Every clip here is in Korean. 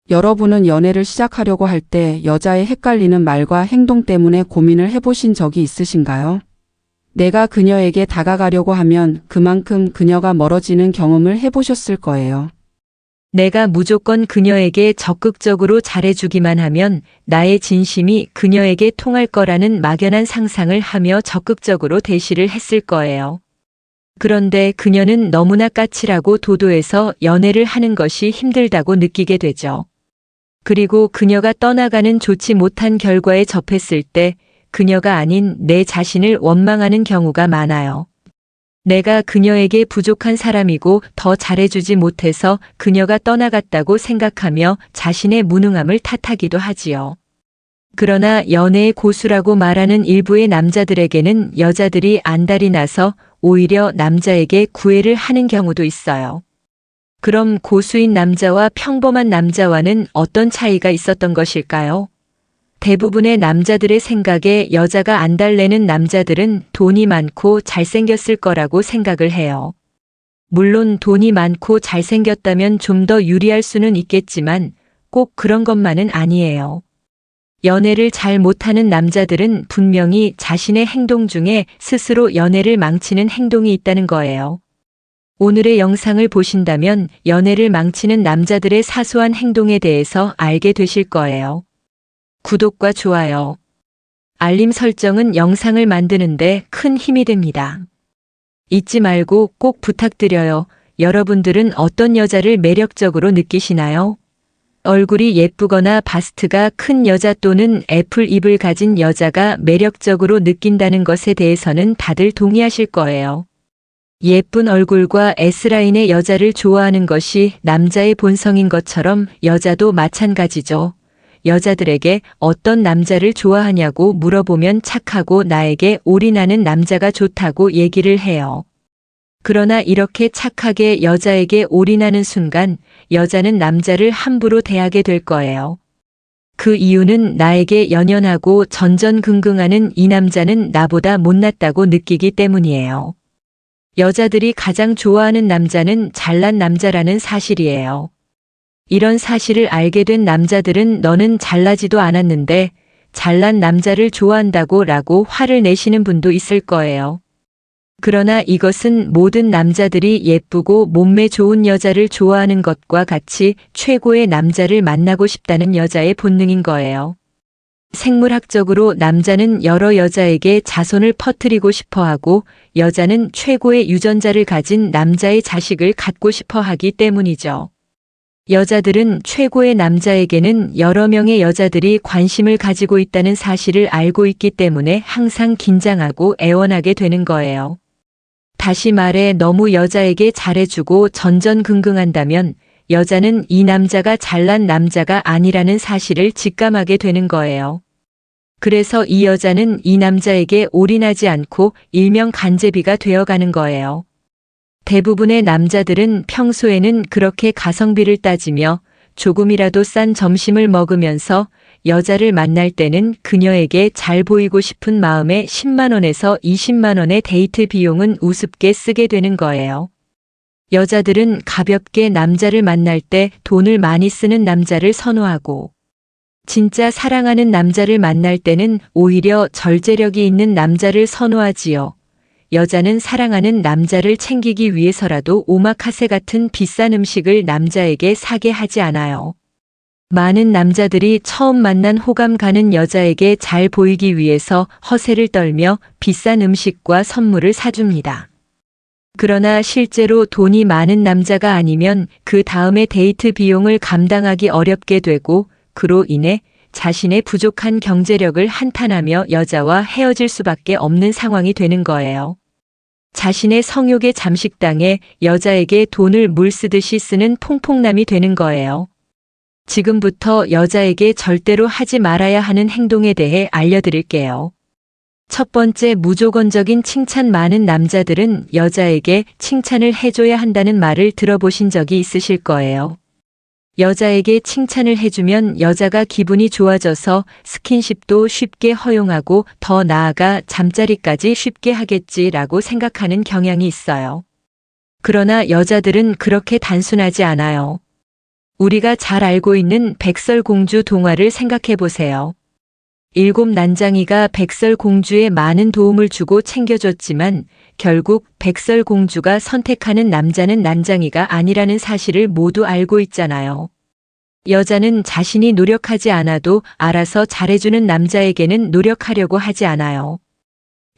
여러분은 연애를 시작하려고 할 때 여자의 헷갈리는 말과 행동 때문에 고민을 해보신 적이 있으신가요? 내가 그녀에게 다가가려고 하면 그만큼 그녀가 멀어지는 경험을 해보셨을 거예요. 내가 무조건 그녀에게 적극적으로 잘해주기만 하면 나의 진심이 그녀에게 통할 거라는 막연한 상상을 하며 적극적으로 대시를 했을 거예요. 그런데 그녀는 너무나 까칠하고 도도해서 연애를 하는 것이 힘들다고 느끼게 되죠. 그리고 그녀가 떠나가는 좋지 못한 결과에 접했을 때 그녀가 아닌 내 자신을 원망하는 경우가 많아요. 내가 그녀에게 부족한 사람이고 더 잘해주지 못해서 그녀가 떠나갔다고 생각하며 자신의 무능함을 탓하기도 하지요. 그러나 연애의 고수라고 말하는 일부의 남자들에게는 여자들이 안달이 나서 오히려 남자에게 구애를 하는 경우도 있어요. 그럼 고수인 남자와 평범한 남자와는 어떤 차이가 있었던 것일까요? 대부분의 남자들의 생각에 여자가 안달내는 남자들은 돈이 많고 잘생겼을 거라고 생각을 해요. 물론 돈이 많고 잘생겼다면 좀 더 유리할 수는 있겠지만 꼭 그런 것만은 아니에요. 연애를 잘 못하는 남자들은 분명히 자신의 행동 중에 스스로 연애를 망치는 행동이 있다는 거예요. 오늘의 영상을 보신다면 연애를 망치는 남자들의 사소한 행동에 대해서 알게 되실 거예요. 구독과 좋아요, 알림 설정은 영상을 만드는데 큰 힘이 됩니다. 잊지 말고 꼭 부탁드려요. 여러분들은 어떤 여자를 매력적으로 느끼시나요? 얼굴이 예쁘거나 바스트가 큰 여자 또는 애플 입을 가진 여자가 매력적으로 느낀다는 것에 대해서는 다들 동의하실 거예요. 예쁜 얼굴과 S라인의 여자를 좋아하는 것이 남자의 본성인 것처럼 여자도 마찬가지죠. 여자들에게 어떤 남자를 좋아하냐고 물어보면 착하고 나에게 올인하는 남자가 좋다고 얘기를 해요. 그러나 이렇게 착하게 여자에게 올인하는 순간 여자는 남자를 함부로 대하게 될 거예요. 그 이유는 나에게 연연하고 전전긍긍하는 이 남자는 나보다 못났다고 느끼기 때문이에요. 여자들이 가장 좋아하는 남자는 잘난 남자라는 사실이에요. 이런 사실을 알게 된 남자들은 너는 잘나지도 않았는데 잘난 남자를 좋아한다고 라고 화를 내시는 분도 있을 거예요. 그러나 이것은 모든 남자들이 예쁘고 몸매 좋은 여자를 좋아하는 것과 같이 최고의 남자를 만나고 싶다는 여자의 본능인 거예요. 생물학적으로 남자는 여러 여자에게 자손을 퍼뜨리고 싶어 하고 여자는 최고의 유전자를 가진 남자의 자식을 갖고 싶어 하기 때문이죠. 여자들은 최고의 남자에게는 여러 명의 여자들이 관심을 가지고 있다는 사실을 알고 있기 때문에 항상 긴장하고 애원하게 되는 거예요. 다시 말해 너무 여자에게 잘해주고 전전긍긍한다면 여자는 이 남자가 잘난 남자가 아니라는 사실을 직감하게 되는 거예요. 그래서 이 여자는 이 남자에게 올인하지 않고 일명 간제비가 되어가는 거예요. 대부분의 남자들은 평소에는 그렇게 가성비를 따지며 조금이라도 싼 점심을 먹으면서 여자를 만날 때는 그녀에게 잘 보이고 싶은 마음에 10만 원에서 20만 원의 데이트 비용은 우습게 쓰게 되는 거예요. 여자들은 가볍게 남자를 만날 때 돈을 많이 쓰는 남자를 선호하고 진짜 사랑하는 남자를 만날 때는 오히려 절제력이 있는 남자를 선호하지요. 여자는 사랑하는 남자를 챙기기 위해서라도 오마카세 같은 비싼 음식을 남자에게 사게 하지 않아요. 많은 남자들이 처음 만난 호감 가는 여자에게 잘 보이기 위해서 허세를 떨며 비싼 음식과 선물을 사줍니다. 그러나 실제로 돈이 많은 남자가 아니면 그 다음에 데이트 비용을 감당하기 어렵게 되고 그로 인해 자신의 부족한 경제력을 한탄하며 여자와 헤어질 수밖에 없는 상황이 되는 거예요. 자신의 성욕에 잠식당해 여자에게 돈을 물 쓰듯이 쓰는 퐁퐁남이 되는 거예요. 지금부터 여자에게 절대로 하지 말아야 하는 행동에 대해 알려드릴게요. 첫 번째, 무조건적인 칭찬. 많은 남자들은 여자에게 칭찬을 해줘야 한다는 말을 들어보신 적이 있으실 거예요. 여자에게 칭찬을 해주면 여자가 기분이 좋아져서 스킨십도 쉽게 허용하고 더 나아가 잠자리까지 쉽게 하겠지라고 생각하는 경향이 있어요. 그러나 여자들은 그렇게 단순하지 않아요. 우리가 잘 알고 있는 백설공주 동화를 생각해 보세요. 일곱 난장이가 백설공주에 많은 도움을 주고 챙겨줬지만 결국 백설공주가 선택하는 남자는 난장이가 아니라는 사실을 모두 알고 있잖아요. 여자는 자신이 노력하지 않아도 알아서 잘해주는 남자에게는 노력하려고 하지 않아요.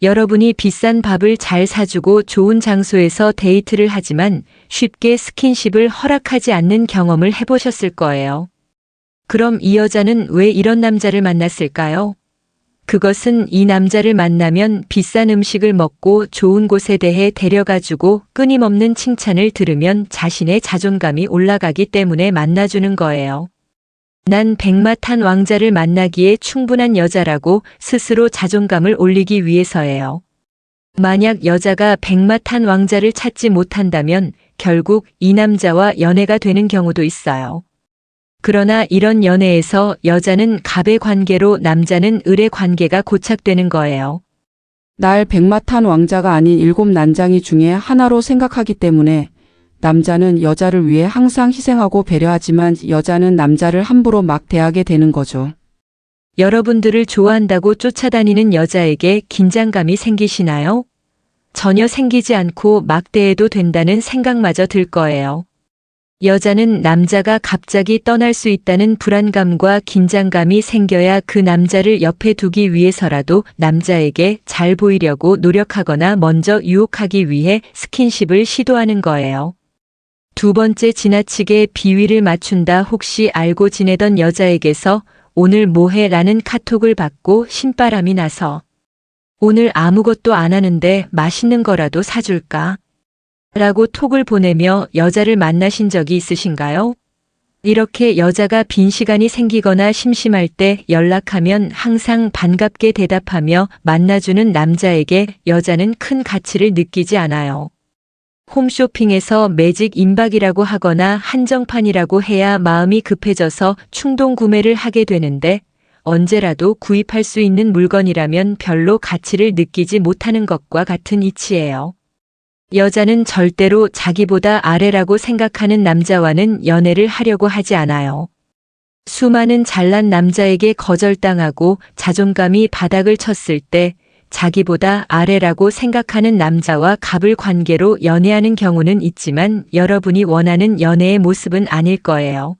여러분이 비싼 밥을 잘 사주고 좋은 장소에서 데이트를 하지만 쉽게 스킨십을 허락하지 않는 경험을 해보셨을 거예요. 그럼 이 여자는 왜 이런 남자를 만났을까요? 그것은 이 남자를 만나면 비싼 음식을 먹고 좋은 곳에 대해 데려가주고 끊임없는 칭찬을 들으면 자신의 자존감이 올라가기 때문에 만나주는 거예요. 난 백마탄 왕자를 만나기에 충분한 여자라고 스스로 자존감을 올리기 위해서예요. 만약 여자가 백마탄 왕자를 찾지 못한다면 결국 이 남자와 연애가 되는 경우도 있어요. 그러나 이런 연애에서 여자는 갑의 관계로 남자는 을의 관계가 고착되는 거예요. 날 백마탄 왕자가 아닌 일곱 난장이 중에 하나로 생각하기 때문에 남자는 여자를 위해 항상 희생하고 배려하지만 여자는 남자를 함부로 막 대하게 되는 거죠. 여러분들을 좋아한다고 쫓아다니는 여자에게 긴장감이 생기시나요? 전혀 생기지 않고 막 대해도 된다는 생각마저 들 거예요. 여자는 남자가 갑자기 떠날 수 있다는 불안감과 긴장감이 생겨야 그 남자를 옆에 두기 위해서라도 남자에게 잘 보이려고 노력하거나 먼저 유혹하기 위해 스킨십을 시도하는 거예요. 두 번째, 지나치게 비위를 맞춘다. 혹시 알고 지내던 여자에게서 오늘 뭐해? 라는 카톡을 받고 신바람이 나서 오늘 아무것도 안 하는데 맛있는 거라도 사줄까? 라고 톡을 보내며 여자를 만나신 적이 있으신가요? 이렇게 여자가 빈 시간이 생기거나 심심할 때 연락하면 항상 반갑게 대답하며 만나주는 남자에게 여자는 큰 가치를 느끼지 않아요. 홈쇼핑에서 매직 임박이라고 하거나 한정판이라고 해야 마음이 급해져서 충동 구매를 하게 되는데 언제라도 구입할 수 있는 물건이라면 별로 가치를 느끼지 못하는 것과 같은 이치예요. 여자는 절대로 자기보다 아래라고 생각하는 남자와는 연애를 하려고 하지 않아요. 수많은 잘난 남자에게 거절당하고 자존감이 바닥을 쳤을 때 자기보다 아래라고 생각하는 남자와 갑을 관계로 연애하는 경우는 있지만 여러분이 원하는 연애의 모습은 아닐 거예요.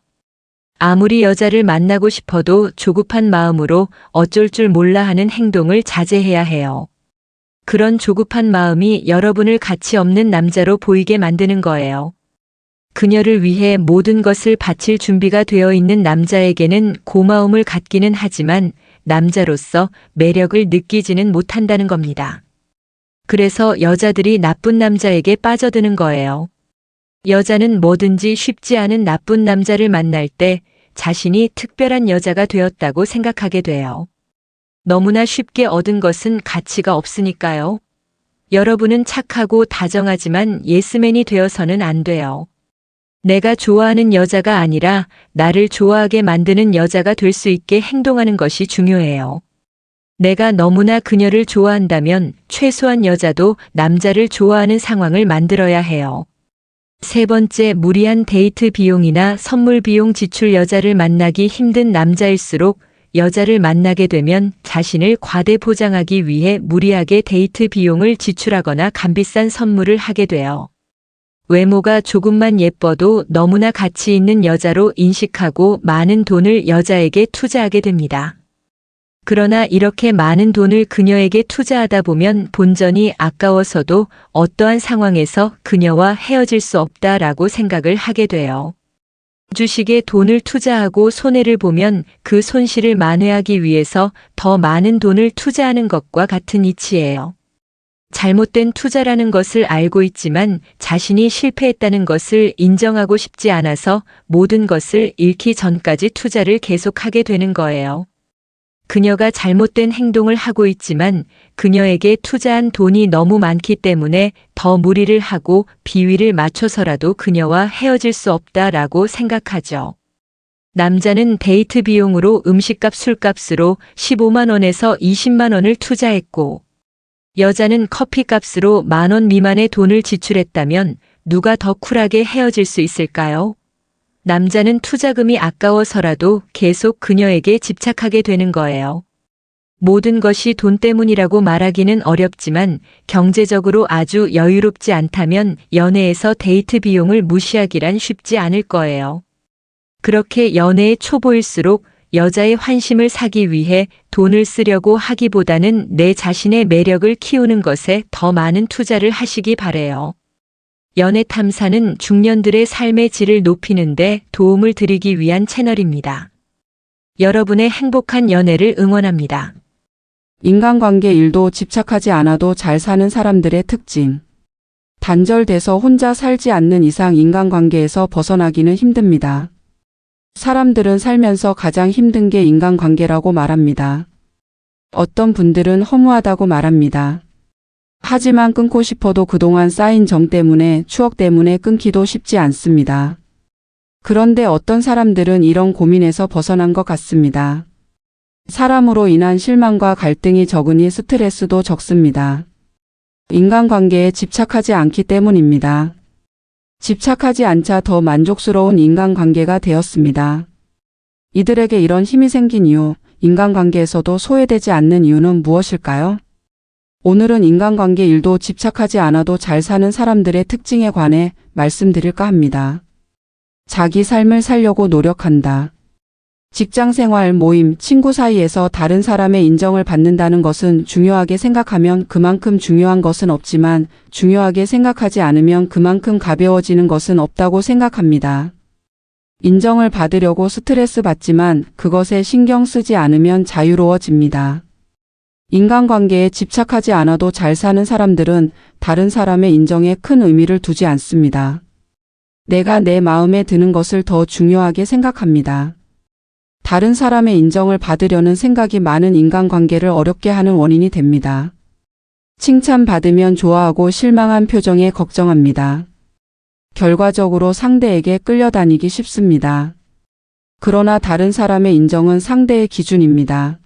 아무리 여자를 만나고 싶어도 조급한 마음으로 어쩔 줄 몰라 하는 행동을 자제해야 해요. 그런 조급한 마음이 여러분을 가치 없는 남자로 보이게 만드는 거예요. 그녀를 위해 모든 것을 바칠 준비가 되어 있는 남자에게는 고마움을 갖기는 하지만 남자로서 매력을 느끼지는 못한다는 겁니다. 그래서 여자들이 나쁜 남자에게 빠져드는 거예요. 여자는 뭐든지 쉽지 않은 나쁜 남자를 만날 때 자신이 특별한 여자가 되었다고 생각하게 돼요. 너무나 쉽게 얻은 것은 가치가 없으니까요. 여러분은 착하고 다정하지만 예스맨이 되어서는 안 돼요. 내가 좋아하는 여자가 아니라 나를 좋아하게 만드는 여자가 될 수 있게 행동하는 것이 중요해요. 내가 너무나 그녀를 좋아한다면 최소한 여자도 남자를 좋아하는 상황을 만들어야 해요. 세 번째, 무리한 데이트 비용이나 선물 비용 지출. 여자를 만나기 힘든 남자일수록 여자를 만나게 되면 자신을 과대 포장하기 위해 무리하게 데이트 비용을 지출하거나 값비싼 선물을 하게 돼요. 외모가 조금만 예뻐도 너무나 가치 있는 여자로 인식하고 많은 돈을 여자에게 투자하게 됩니다. 그러나 이렇게 많은 돈을 그녀에게 투자하다 보면 본전이 아까워서도 어떠한 상황에서 그녀와 헤어질 수 없다라고 생각을 하게 돼요. 주식에 돈을 투자하고 손해를 보면 그 손실을 만회하기 위해서 더 많은 돈을 투자하는 것과 같은 이치예요. 잘못된 투자라는 것을 알고 있지만 자신이 실패했다는 것을 인정하고 싶지 않아서 모든 것을 잃기 전까지 투자를 계속하게 되는 거예요. 그녀가 잘못된 행동을 하고 있지만 그녀에게 투자한 돈이 너무 많기 때문에 더 무리를 하고 비위를 맞춰서라도 그녀와 헤어질 수 없다라고 생각하죠. 남자는 데이트 비용으로 음식값, 술값으로 15만 원에서 20만 원을 투자했고 여자는 커피값으로 10,000원 미만의 돈을 지출했다면 누가 더 쿨하게 헤어질 수 있을까요? 남자는 투자금이 아까워서라도 계속 그녀에게 집착하게 되는 거예요. 모든 것이 돈 때문이라고 말하기는 어렵지만 경제적으로 아주 여유롭지 않다면 연애에서 데이트 비용을 무시하기란 쉽지 않을 거예요. 그렇게 연애의 초보일수록 여자의 환심을 사기 위해 돈을 쓰려고 하기보다는 내 자신의 매력을 키우는 것에 더 많은 투자를 하시기 바래요. 연애 탐사는 중년들의 삶의 질을 높이는데 도움을 드리기 위한 채널입니다. 여러분의 행복한 연애를 응원합니다. 인간관계 일도 집착하지 않아도 잘 사는 사람들의 특징. 단절돼서 혼자 살지 않는 이상 인간관계에서 벗어나기는 힘듭니다. 사람들은 살면서 가장 힘든 게 인간관계라고 말합니다. 어떤 분들은 허무하다고 말합니다. 하지만 끊고 싶어도 그동안 쌓인 정 때문에, 추억 때문에 끊기도 쉽지 않습니다. 그런데 어떤 사람들은 이런 고민에서 벗어난 것 같습니다. 사람으로 인한 실망과 갈등이 적으니 스트레스도 적습니다. 인간관계에 집착하지 않기 때문입니다. 집착하지 않자 더 만족스러운 인간관계가 되었습니다. 이들에게 이런 힘이 생긴 이유, 인간관계에서도 소외되지 않는 이유는 무엇일까요? 오늘은 인간관계 일도 집착하지 않아도 잘 사는 사람들의 특징에 관해 말씀드릴까 합니다. 자기 삶을 살려고 노력한다. 직장생활, 모임, 친구 사이에서 다른 사람의 인정을 받는다는 것은 중요하게 생각하면 그만큼 중요한 것은 없지만 중요하게 생각하지 않으면 그만큼 가벼워지는 것은 없다고 생각합니다. 인정을 받으려고 스트레스 받지만 그것에 신경 쓰지 않으면 자유로워집니다. 인간관계에 집착하지 않아도 잘 사는 사람들은 다른 사람의 인정에 큰 의미를 두지 않습니다. 내가 내 마음에 드는 것을 더 중요하게 생각합니다. 다른 사람의 인정을 받으려는 생각이 많은 인간관계를 어렵게 하는 원인이 됩니다. 칭찬받으면 좋아하고 실망한 표정에 걱정합니다. 결과적으로 상대에게 끌려다니기 쉽습니다. 그러나 다른 사람의 인정은 상대의 기준입니다.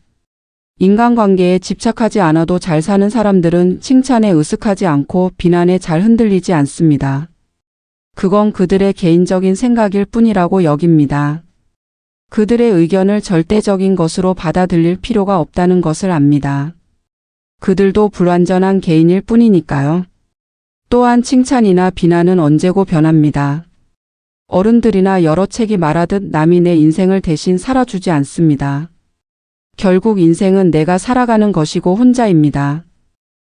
인간관계에 집착하지 않아도 잘 사는 사람들은 칭찬에 으쓱하지 않고 비난에 잘 흔들리지 않습니다. 그건 그들의 개인적인 생각일 뿐이라고 여깁니다. 그들의 의견을 절대적인 것으로 받아들일 필요가 없다는 것을 압니다. 그들도 불완전한 개인일 뿐이니까요. 또한 칭찬이나 비난은 언제고 변합니다. 어른들이나 여러 책이 말하듯 남이 내 인생을 대신 살아주지 않습니다. 결국 인생은 내가 살아가는 것이고 혼자입니다.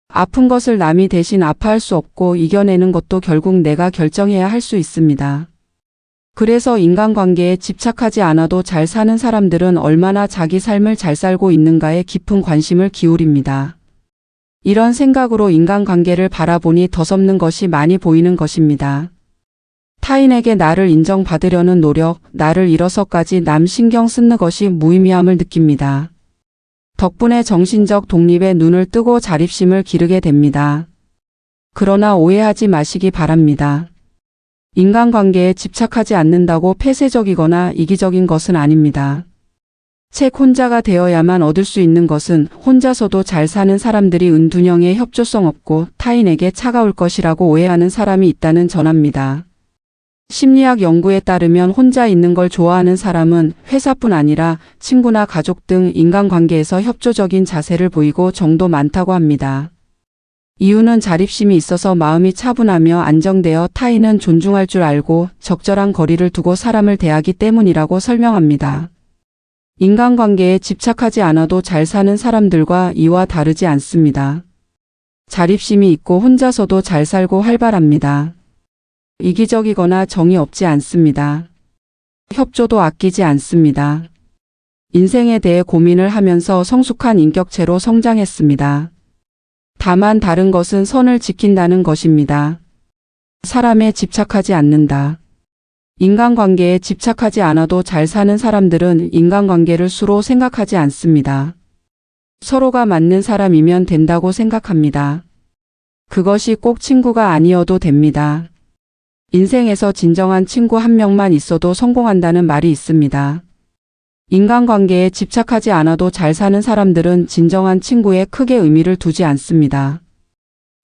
아픈 것을 남이 대신 아파할 수 없고 이겨내는 것도 결국 내가 결정해야 할 수 있습니다. 그래서 인간관계에 집착하지 않아도 잘 사는 사람들은 얼마나 자기 삶을 잘 살고 있는가에 깊은 관심을 기울입니다. 이런 생각으로 인간관계를 바라보니 더섭는 것이 많이 보이는 것입니다. 타인에게 나를 인정받으려는 노력, 나를 잃어서까지 남 신경 쓰는 것이 무의미함을 느낍니다. 덕분에 정신적 독립에 눈을 뜨고 자립심을 기르게 됩니다. 그러나 오해하지 마시기 바랍니다. 인간관계에 집착하지 않는다고 폐쇄적이거나 이기적인 것은 아닙니다. 책 혼자가 되어야만 얻을 수 있는 것은 혼자서도 잘 사는 사람들이 은둔형에 협조성 없고 타인에게 차가울 것이라고 오해하는 사람이 있다는 전합니다. 심리학 연구에 따르면 혼자 있는 걸 좋아하는 사람은 회사뿐 아니라 친구나 가족 등 인간관계에서 협조적인 자세를 보이고 정도 많다고 합니다. 이유는 자립심이 있어서 마음이 차분하며 안정되어 타인은 존중할 줄 알고 적절한 거리를 두고 사람을 대하기 때문이라고 설명합니다. 인간관계에 집착하지 않아도 잘 사는 사람들과 이와 다르지 않습니다. 자립심이 있고 혼자서도 잘 살고 활발합니다. 이기적이거나 정이 없지 않습니다. 협조도 아끼지 않습니다. 인생에 대해 고민을 하면서 성숙한 인격체로 성장했습니다. 다만 다른 것은 선을 지킨다는 것입니다. 사람에 집착하지 않는다. 인간관계에 집착하지 않아도 잘 사는 사람들은 인간관계를 수로 생각하지 않습니다. 서로가 맞는 사람이면 된다고 생각합니다. 그것이 꼭 친구가 아니어도 됩니다. 인생에서 진정한 친구 한 명만 있어도 성공한다는 말이 있습니다. 인간관계에 집착하지 않아도 잘 사는 사람들은 진정한 친구에 크게 의미를 두지 않습니다.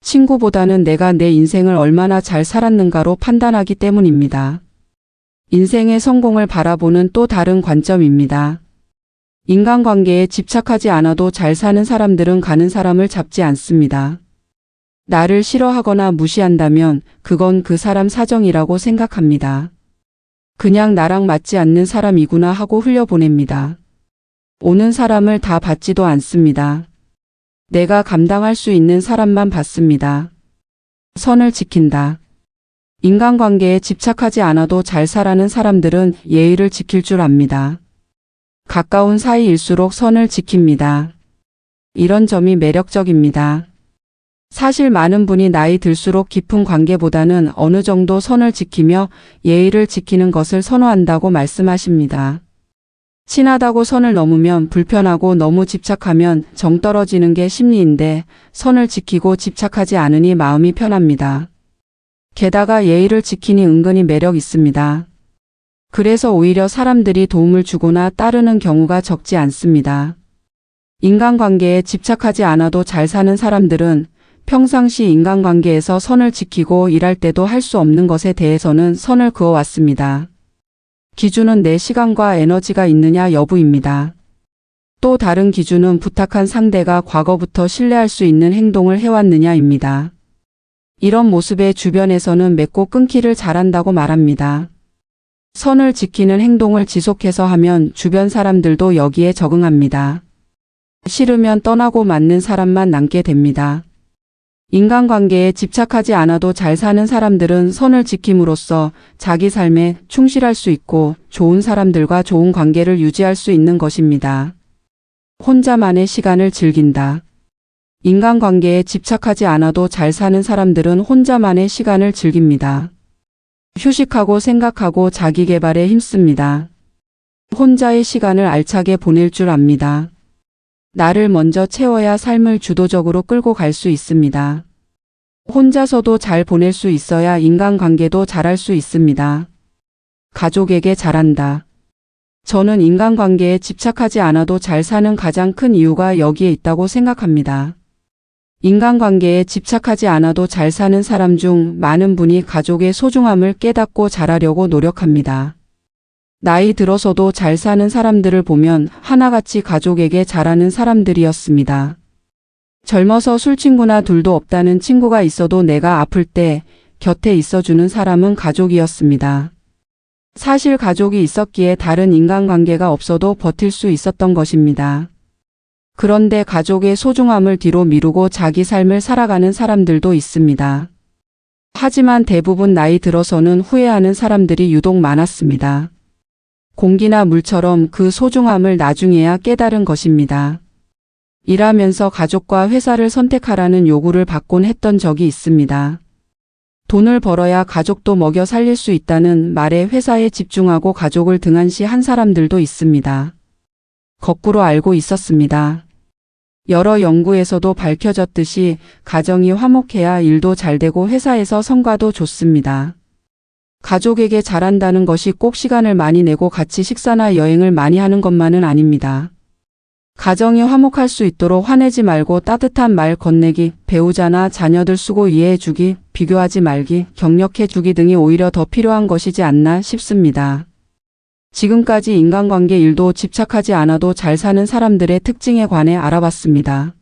친구보다는 내가 내 인생을 얼마나 잘 살았는가로 판단하기 때문입니다. 인생의 성공을 바라보는 또 다른 관점입니다. 인간관계에 집착하지 않아도 잘 사는 사람들은 가는 사람을 잡지 않습니다. 나를 싫어하거나 무시한다면 그건 그 사람 사정이라고 생각합니다. 그냥 나랑 맞지 않는 사람이구나 하고 흘려보냅니다. 오는 사람을 다 받지도 않습니다. 내가 감당할 수 있는 사람만 받습니다. 선을 지킨다. 인간관계에 집착하지 않아도 잘 살아가는 사람들은 예의를 지킬 줄 압니다. 가까운 사이일수록 선을 지킵니다. 이런 점이 매력적입니다. 사실 많은 분이 나이 들수록 깊은 관계보다는 어느 정도 선을 지키며 예의를 지키는 것을 선호한다고 말씀하십니다. 친하다고 선을 넘으면 불편하고 너무 집착하면 정 떨어지는 게 심리인데 선을 지키고 집착하지 않으니 마음이 편합니다. 게다가 예의를 지키니 은근히 매력 있습니다. 그래서 오히려 사람들이 도움을 주거나 따르는 경우가 적지 않습니다. 인간관계에 집착하지 않아도 잘 사는 사람들은 평상시 인간관계에서 선을 지키고 일할 때도 할 수 없는 것에 대해서는 선을 그어왔습니다. 기준은 내 시간과 에너지가 있느냐 여부입니다. 또 다른 기준은 부탁한 상대가 과거부터 신뢰할 수 있는 행동을 해왔느냐입니다. 이런 모습에 주변에서는 맺고 끊기를 잘한다고 말합니다. 선을 지키는 행동을 지속해서 하면 주변 사람들도 여기에 적응합니다. 싫으면 떠나고 맞는 사람만 남게 됩니다. 인간관계에 집착하지 않아도 잘 사는 사람들은 선을 지킴으로써 자기 삶에 충실할 수 있고 좋은 사람들과 좋은 관계를 유지할 수 있는 것입니다. 혼자만의 시간을 즐긴다. 인간관계에 집착하지 않아도 잘 사는 사람들은 혼자만의 시간을 즐깁니다. 휴식하고 생각하고 자기 개발에 힘씁니다. 혼자의 시간을 알차게 보낼 줄 압니다. 나를 먼저 채워야 삶을 주도적으로 끌고 갈 수 있습니다. 혼자서도 잘 보낼 수 있어야 인간관계도 잘할 수 있습니다. 가족에게 잘한다. 저는 인간관계에 집착하지 않아도 잘 사는 가장 큰 이유가 여기에 있다고 생각합니다. 인간관계에 집착하지 않아도 잘 사는 사람 중 많은 분이 가족의 소중함을 깨닫고 잘하려고 노력합니다. 나이 들어서도 잘 사는 사람들을 보면 하나같이 가족에게 잘하는 사람들이었습니다. 젊어서 술친구나 둘도 없다는 친구가 있어도 내가 아플 때 곁에 있어주는 사람은 가족이었습니다. 사실 가족이 있었기에 다른 인간관계가 없어도 버틸 수 있었던 것입니다. 그런데 가족의 소중함을 뒤로 미루고 자기 삶을 살아가는 사람들도 있습니다. 하지만 대부분 나이 들어서는 후회하는 사람들이 유독 많았습니다. 공기나 물처럼 그 소중함을 나중에야 깨달은 것입니다. 일하면서 가족과 회사를 선택하라는 요구를 받곤 했던 적이 있습니다. 돈을 벌어야 가족도 먹여 살릴 수 있다는 말에 회사에 집중하고 가족을 등한시한 사람들도 있습니다. 거꾸로 알고 있었습니다. 여러 연구에서도 밝혀졌듯이 가정이 화목해야 일도 잘 되고 회사에서 성과도 좋습니다. 가족에게 잘한다는 것이 꼭 시간을 많이 내고 같이 식사나 여행을 많이 하는 것만은 아닙니다. 가정이 화목할 수 있도록 화내지 말고 따뜻한 말 건네기, 배우자나 자녀들 수고 이해해주기, 비교하지 말기, 격려해주기 등이 오히려 더 필요한 것이지 않나 싶습니다. 지금까지 인간관계 일도 집착하지 않아도 잘 사는 사람들의 특징에 관해 알아봤습니다.